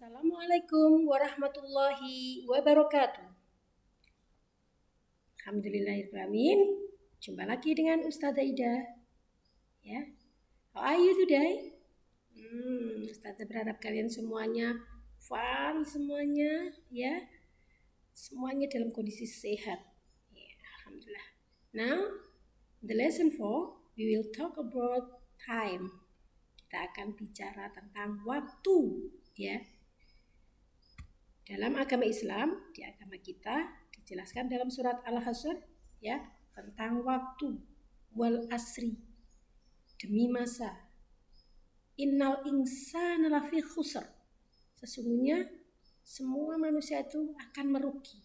Assalamualaikum warahmatullahi wabarakatuh. Alhamdulillahirrahmanirrahim. Jumpa lagi dengan Ustazah Ida. Ya, how are you today? Ustazah berharap kalian semuanya fun semuanya, ya. Semuanya dalam kondisi sehat. Ya, alhamdulillah. Now, the lesson 4, we will talk about time. Kita akan bicara tentang waktu, ya. Dalam agama Islam, di agama kita dijelaskan dalam surat Al-Hasr ya tentang waktu wal asri, demi masa. Innal insana lafi khusr. Sesungguhnya semua manusia itu akan merugi.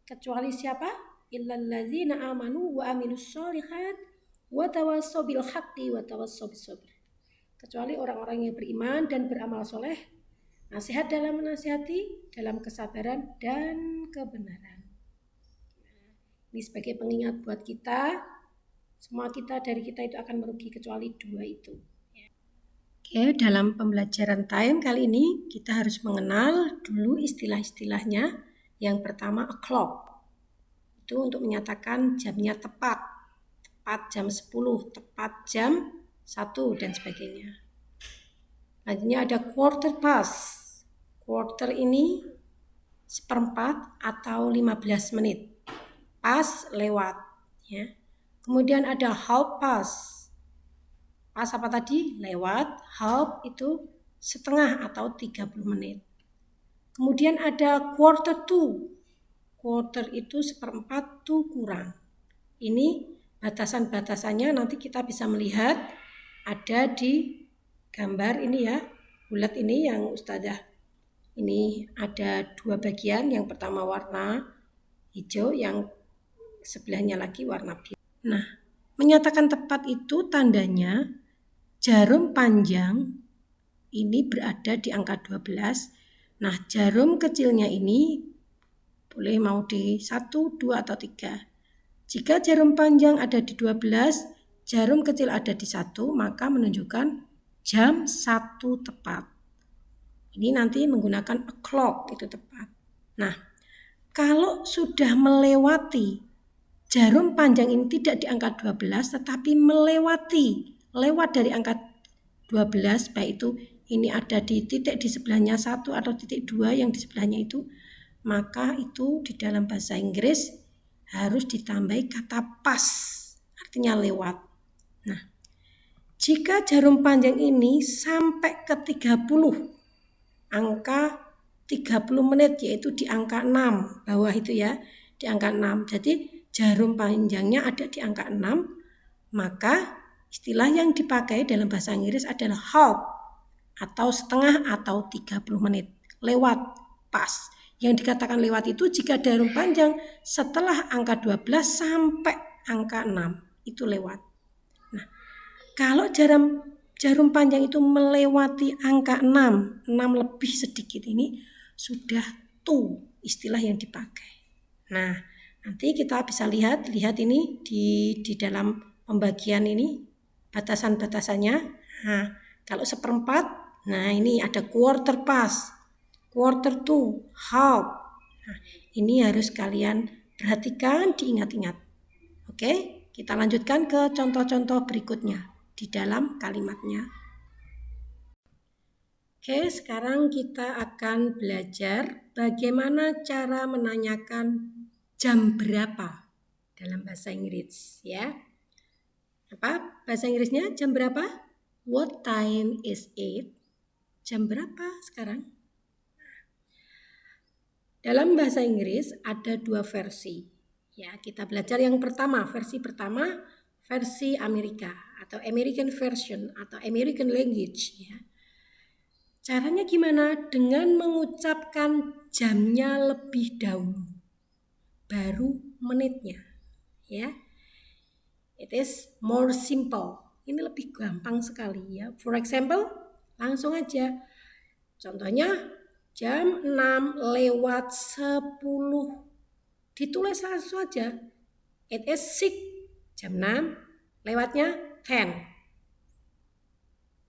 Kecuali siapa? Illal ladzina amanu wa amilus sholihat wa tawassaw bil haqqi wa tawassaw bis sabr. Kecuali orang-orang yang beriman dan beramal soleh, nasihat dalam menasihati, dalam kesabaran dan kebenaran. Ini sebagai pengingat buat kita, semua dari kita itu akan merugi kecuali dua itu. Oke, dalam pembelajaran time kali ini kita harus mengenal dulu istilah-istilahnya. Yang pertama o'clock. Itu untuk menyatakan jamnya tepat jam 10, tepat jam 1 dan sebagainya. Selanjutnya ada quarter past. Quarter ini seperempat atau 15 menit. Pas lewat. Ya. Kemudian ada half past. Pas apa tadi? Lewat. Half itu setengah atau 30 menit. Kemudian ada quarter to. Quarter itu seperempat to kurang. Ini batasan-batasannya nanti kita bisa melihat ada di gambar ini ya. Bulat ini yang Ustazah. Ini ada dua bagian, yang pertama warna hijau, yang sebelahnya lagi warna biru. Nah, menyatakan tepat itu tandanya jarum panjang ini berada di angka 12. Nah, jarum kecilnya ini boleh mau di 1, 2, atau 3. Jika jarum panjang ada di 12, jarum kecil ada di 1, maka menunjukkan jam 1 tepat. Ini nanti menggunakan o'clock itu tepat. Nah, kalau sudah melewati jarum panjang ini tidak di angka 12 tetapi lewat dari angka 12, baik itu ini ada di titik di sebelahnya 1 atau titik 2 yang di sebelahnya itu, maka itu di dalam bahasa Inggris harus ditambahi kata pas, artinya lewat. Nah, jika jarum panjang ini sampai ke 30, angka 30 menit yaitu di angka 6 bawah itu ya, di angka 6. Jadi jarum panjangnya ada di angka 6, maka istilah yang dipakai dalam bahasa Inggris adalah half atau setengah atau 30 menit. Lewat, pas. Yang dikatakan lewat itu jika jarum panjang setelah angka 12 sampai angka 6 itu lewat. Nah, kalau jarum panjang itu melewati angka 6 lebih sedikit, ini sudah to istilah yang dipakai. Nah, nanti kita bisa lihat ini di dalam pembagian ini batasan-batasannya. Nah, kalau seperempat, nah ini ada quarter past, quarter to, half. Nah, ini harus kalian perhatikan, diingat-ingat. Oke, kita lanjutkan ke contoh-contoh berikutnya di dalam kalimatnya. Oke, sekarang kita akan belajar bagaimana cara menanyakan jam berapa dalam bahasa Inggris ya. Apa bahasa Inggrisnya? Jam berapa? What time is it? Jam berapa sekarang? Dalam bahasa Inggris ada dua versi. Ya, kita belajar yang pertama, versi pertama, versi Amerika atau American version atau American language ya. Caranya gimana? Dengan mengucapkan jamnya lebih dahulu, baru menitnya ya. It is more simple. Ini lebih gampang sekali ya. For example, langsung aja. Contohnya jam 6 lewat 10. Ditulis langsung aja. It is 6. Jam 6 lewatnya 10.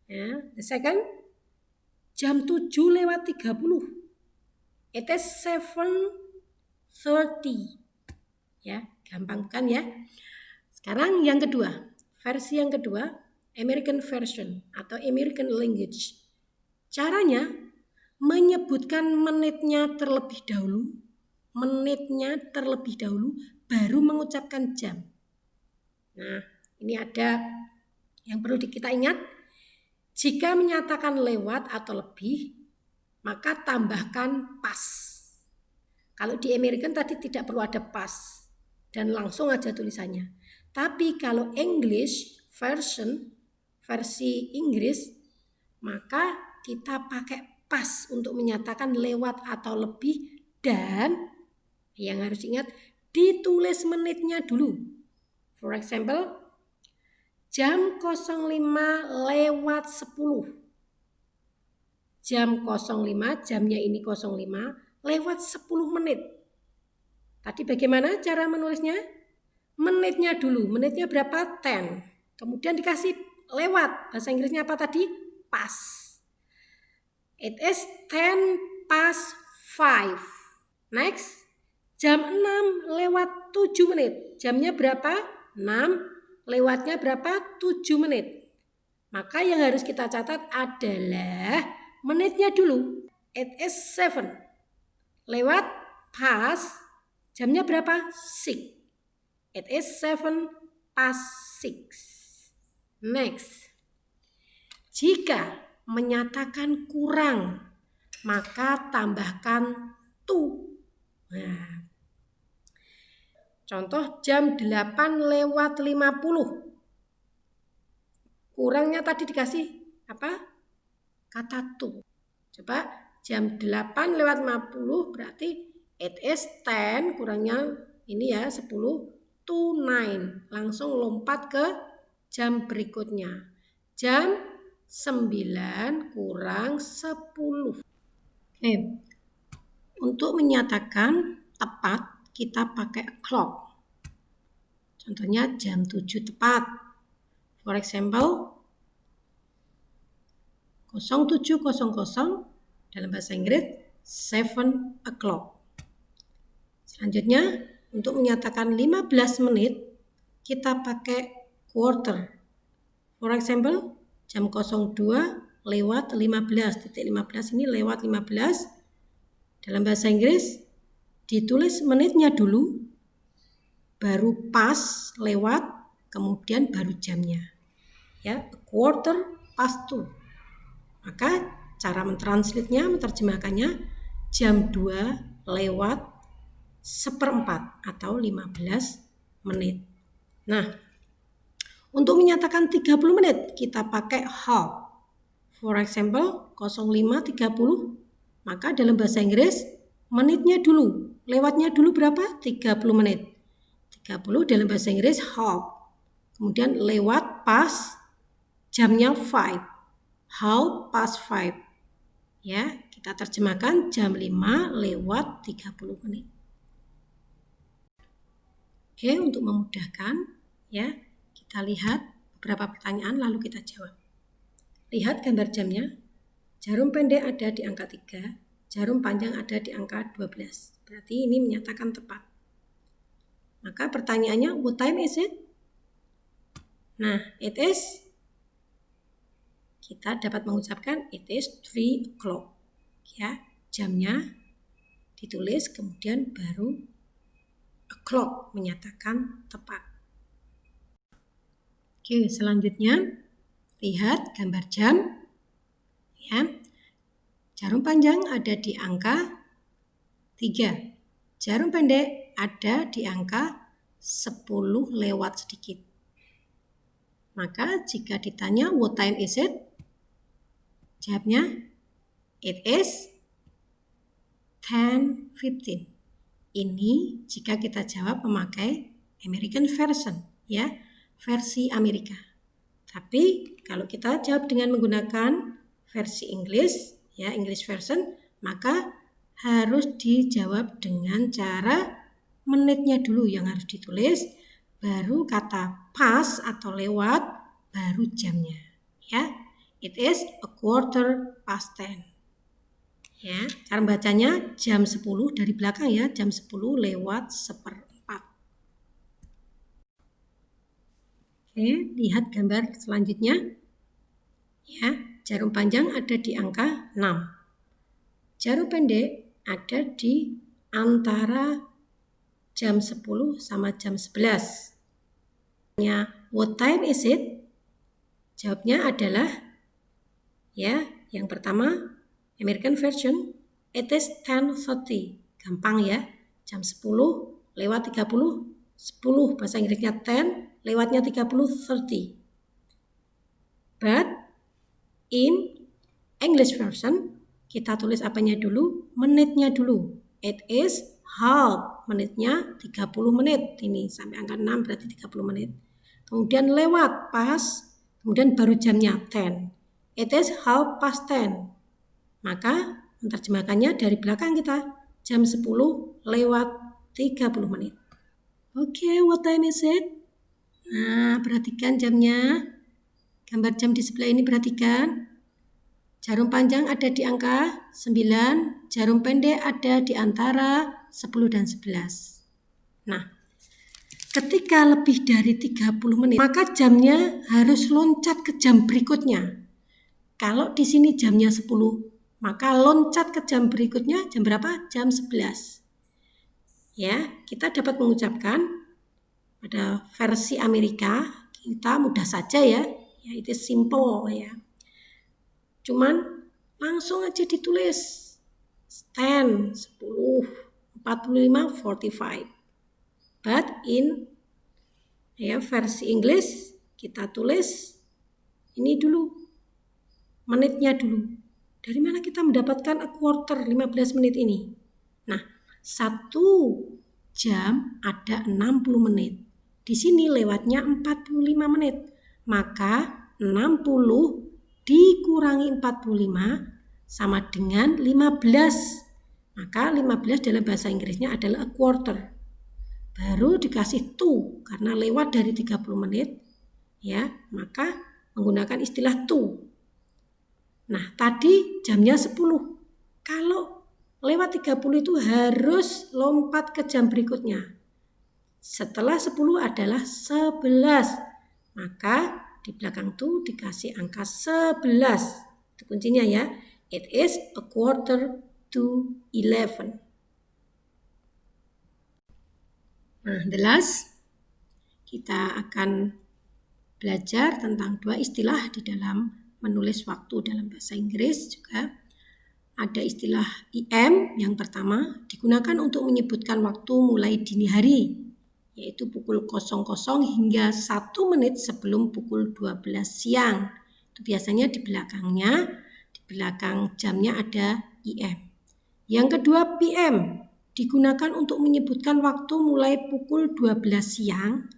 Ya, the second jam 7:30. It is 7:30. Ya, gampang kan ya? Sekarang yang kedua, versi yang kedua, American version atau American language. Caranya menyebutkan menitnya terlebih dahulu, baru mengucapkan jam. Nah, ini ada yang perlu kita ingat. Jika menyatakan lewat atau lebih, maka tambahkan pas. Kalau di American tadi tidak perlu ada pas dan langsung aja tulisannya. Tapi kalau English version, versi Inggris, maka kita pakai pas untuk menyatakan lewat atau lebih, dan yang harus ingat ditulis menitnya dulu. For example, jam 05:10. Jam 05, jamnya ini 05, lewat 10 menit. Tadi bagaimana cara menulisnya? Menitnya dulu, menitnya berapa? 10. Kemudian dikasih lewat, bahasa Inggrisnya apa tadi? Pas. It is 10:05. Next, jam 6:07. Jamnya berapa? 6, lewatnya berapa? 7 menit. Maka yang harus kita catat adalah menitnya dulu. It is 7. Lewat pas, jamnya berapa? 6. It is 7:06. Next. Jika menyatakan kurang, maka tambahkan to. Nah, contoh jam 8:50. Kurangnya tadi dikasih apa? Kata to. Coba jam 8:50 berarti it is 10, kurangnya ini ya 10 to 9. Langsung lompat ke jam berikutnya. Jam 9 kurang 10. Oke. Untuk menyatakan tepat kita pakai clock. Contohnya jam 7 tepat. For example, 07:00 dalam bahasa Inggris 7 o'clock. Selanjutnya, untuk menyatakan 15 menit kita pakai quarter. For example, jam 02:15. Titik 15 ini lewat 15. Dalam bahasa Inggris ditulis menitnya dulu, baru pas, lewat, kemudian baru jamnya. Ya, quarter past 2. Maka cara mentranslate-nya, menerjemahkannya jam 2:04 atau 15 menit. Nah, untuk menyatakan 30 menit kita pakai half. For example, 05:30, maka dalam bahasa Inggris menitnya dulu, lewatnya dulu berapa? 30 menit. 30 dalam bahasa Inggris half. Kemudian lewat pas, jamnya 5. Half past 5. Ya, kita terjemahkan jam 5:30 menit. Oke, untuk memudahkan ya, kita lihat beberapa pertanyaan lalu kita jawab. Lihat gambar jamnya. Jarum pendek ada di angka 3, jarum panjang ada di angka 12. Berarti ini menyatakan tepat. Maka pertanyaannya, what time is it? Nah, it is, kita dapat mengucapkan it is 3 o'clock. Ya, jamnya ditulis kemudian baru o'clock menyatakan tepat. Oke, selanjutnya lihat gambar jam. Ya. Jarum panjang ada di angka 3. Jarum pendek ada di angka 10 lewat sedikit. Maka jika ditanya what time is it? Jawabnya it is 10:15. Ini jika kita jawab memakai American version, ya, versi Amerika. Tapi kalau kita jawab dengan menggunakan versi Inggris, ya, English version, maka harus dijawab dengan cara menitnya dulu yang harus ditulis, baru kata pas atau lewat, baru jamnya. Ya, it is 10:15. Ya, cara bacanya jam 10 dari belakang ya, jam 10 lewat 1/4. Oke, lihat gambar selanjutnya. Ya, jarum panjang ada di angka 6. Jarum pendek ada di antara jam 10 sama jam 11. What time is it? Jawabnya adalah ya, yang pertama American version, it is 10:30. Gampang ya. Jam 10 lewat 30, 10 bahasa Inggrisnya 10, lewatnya 30, 30. But in English version, kita tulis apanya dulu? Menitnya dulu. It is half, menitnya 30 menit. Ini sampai angka 6 berarti 30 menit. Kemudian lewat, pas, kemudian baru jamnya 10. It is 10:30. Maka menerjemahkannya dari belakang kita, jam 10 lewat 30 menit. Oke, what time is it? Nah, perhatikan jamnya. Gambar jam di sebelah ini perhatikan. Jarum panjang ada di angka 9, jarum pendek ada di antara 10 dan 11. Nah, ketika lebih dari 30 menit, maka jamnya harus loncat ke jam berikutnya. Kalau di sini jamnya 10, maka loncat ke jam berikutnya jam berapa? Jam 11. Ya, kita dapat mengucapkan pada versi Amerika, kita mudah saja ya, itu simple ya. Cuman langsung aja ditulis 10, 10, 45, 45. But in ya versi Inggris kita tulis ini dulu, menitnya dulu. Dari mana kita mendapatkan a quarter 15 menit ini? Nah, 1 jam ada 60 menit. Di sini lewatnya 45 menit. Maka 60 dikurangi 45 sama dengan 15. Maka 15 dalam bahasa Inggrisnya adalah a quarter. Baru dikasih to karena lewat dari 30 menit. Ya, maka menggunakan istilah to. Nah, tadi jamnya 10. Kalau lewat 30 itu harus lompat ke jam berikutnya. Setelah 10 adalah 11. Maka di belakang itu dikasih angka 11. Itu kuncinya ya. It is a quarter to 11. Nah, the last kita akan belajar tentang dua istilah di dalam menulis waktu dalam bahasa Inggris juga. Ada istilah IM yang pertama digunakan untuk menyebutkan waktu mulai dini hari, yaitu pukul 00 hingga 1 menit sebelum pukul 12 siang. Itu biasanya di belakang jamnya ada IM. Yang kedua PM digunakan untuk menyebutkan waktu mulai pukul 12 siang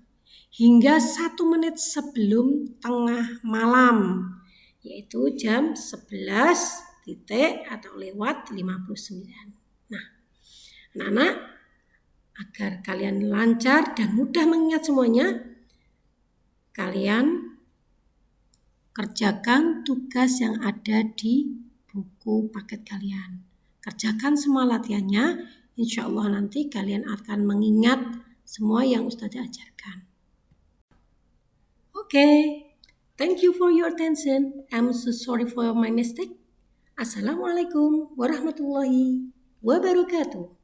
hingga 1 menit sebelum tengah malam, yaitu jam 11 titik atau lewat 59. Nah, anak-anak, agar kalian lancar dan mudah mengingat semuanya, kalian kerjakan tugas yang ada di buku paket kalian. Kerjakan semua latihannya, insya Allah nanti kalian akan mengingat semua yang Ustazah ajarkan. Okay, thank you for your attention. I'm so sorry for my mistake. Assalamualaikum warahmatullahi wabarakatuh.